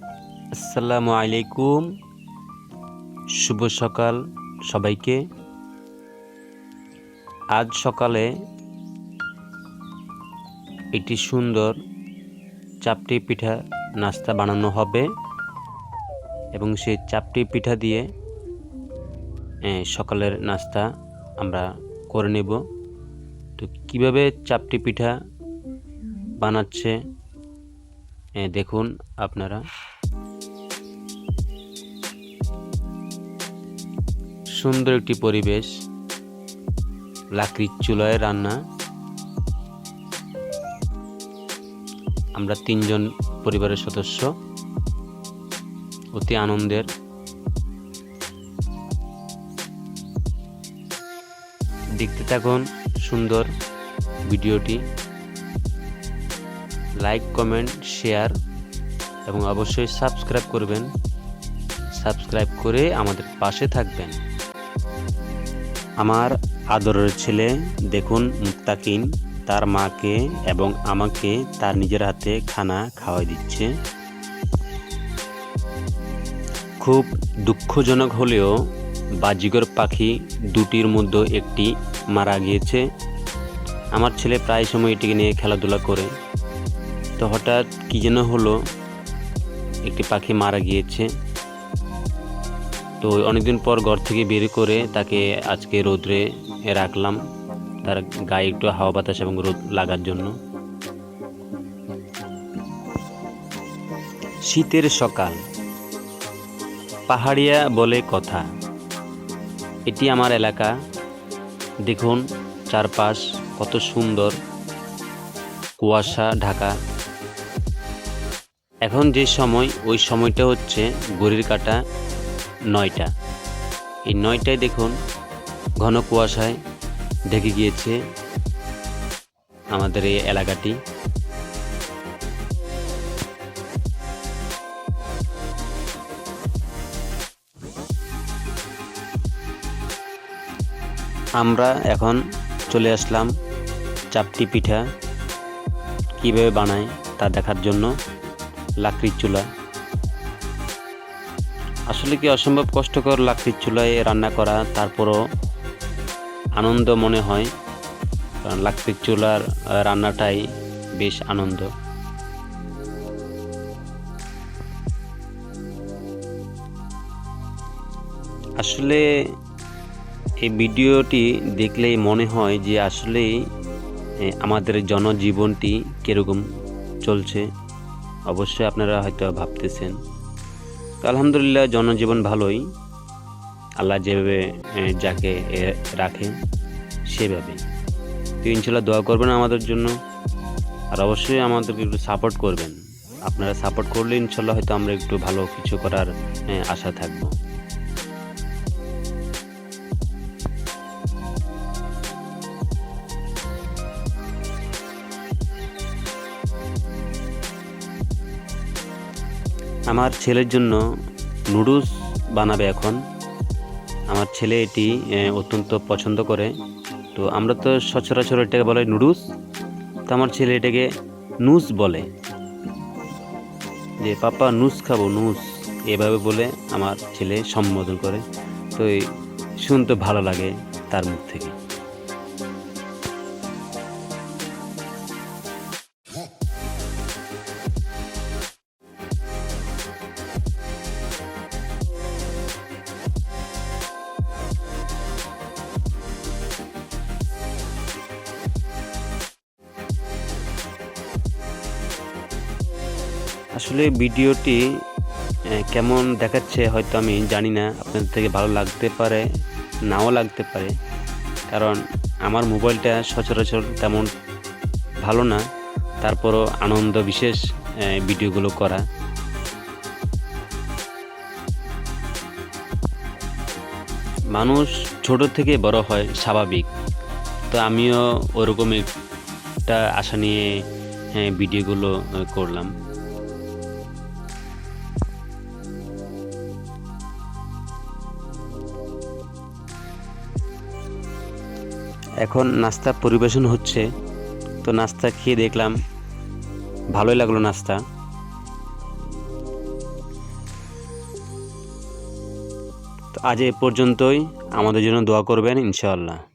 আসসালামু আলাইকুম। শুভ সকাল সবাইকে। আজ সকালে একটি সুন্দর চাপটি পিঠা নাস্তা বানানো হবে এবং সেই চাপটি পিঠা দিয়ে সকালের নাস্তা আমরা করে নেব। তো কিভাবে চাপটি পিঠা বানাচ্ছে দেখুন আপনারা। সুন্দর একটি পরিবেশ, লাকড়ির চুলায় রান্না। আমরা 3 জন পরিবারের সদস্য, অতি আনন্দের। দেখতে থাকুন সুন্দর ভিডিওটি। লাইক, কমেন্ট, শেয়ার এবং অবশ্যই সাবস্ক্রাইব করবেন। সাবস্ক্রাইব করে আমাদের পাশে থাকবেন। আমার আদরের ছেলে দেখুন মুত্তাকিন তার মাকে এবং আমাকে তার নিজের হাতে খানা খাওয়াই দিচ্ছে। খুব দুঃখজনক হলেও বাজিগর পাখি দুটির মধ্যে একটি মারা গিয়েছে। আমার ছেলে প্রায় সময় এটিকে নিয়ে খেলাধুলা করে, তো হঠাৎ কি যেন হলো, একটি পাখি মারা গিয়েছে। তো অনেকদিন পর ঘর থেকে বের করে তাকে আজকে রোদ্রে রাখলাম, তার গায়ে একটু হাওয়া বাতাস এবং রোদ লাগার জন্য। শীতের সকাল, পাহাড়িয়া বলে কথা। এটি আমার এলাকা। দেখুন চারপাশ কত সুন্দর, কুয়াশা ঢাকা। এখন যে সময়, ওই সময়টা হচ্ছে ঘড়ির কাঁটা 9টা। এই 9টায় দেখুন ঘন কুয়াশায় ঢেকে গিয়েছে আমাদের এই এলাকাটি। আমরা এখন চলে আসলাম চাপটি পিঠা কীভাবে বানায় তা দেখার জন্য। লাকড়ির চুলা, আসলে কি অসম্ভব কষ্টকর লাকড়ির চুলায় রান্না করা, তারপরও আনন্দ মনে হয়, কারণ লাকড়ির চুলার রান্নাটাই বেশ আনন্দ। আসলে এই ভিডিওটি দেখলেই মনে হয় যে আসলেই আমাদের জনজীবনটি কীরকম চলছে। অবশ্যই আপনারা হয়তো ভাবতেছেন। তো আলহামদুলিল্লাহ জনজীবন ভালোই, আল্লাহ যেভাবে যাকে রাখে সেভাবে। তো ইনশাল্লাহ দোয়া করবেন আমাদের জন্য, আর অবশ্যই আমাদেরকে একটু সাপোর্ট করবেন। আপনারা সাপোর্ট করলে ইনশাল্লাহ হয়তো আমরা একটু ভালো কিছু করার আশা থাকবো। আমার ছেলের জন্য নুডলস বানাবে এখন। আমার ছেলে এটি অত্যন্ত পছন্দ করে। তো আমরা তো সচরাচর এটাকে বলে নুডলস, তো আমার ছেলে এটাকে নুস বলে, যে পাপা নুস খাবো, নুস এভাবে বলে আমার ছেলে সম্বোধন করে। তো শুনতে ভালো লাগে তার মুখ থেকে। আসলে ভিডিওটি কেমন দেখাচ্ছে হয়তো আমি জানি না, আপনাদের থেকে ভালো লাগতে পারে, নাও লাগতে পারে, কারণ আমার মোবাইলটা সচরাচর তেমন ভালো না। তারপরও আনন্দ বিশেষ ভিডিওগুলো করা। মানুষ ছোট থেকে বড় হয় স্বাভাবিক, তো আমিও ওরকম একটা আশা নিয়ে ভিডিওগুলো করলাম। এখন নাস্তা পরিবেশন হচ্ছে। তো নাস্তা খেয়ে দেখলাম ভালোই লাগলো নাস্তা। আজ এ পর্যন্তই। আমাদের জন্য দোয়া করবেন ইনশাআল্লাহ।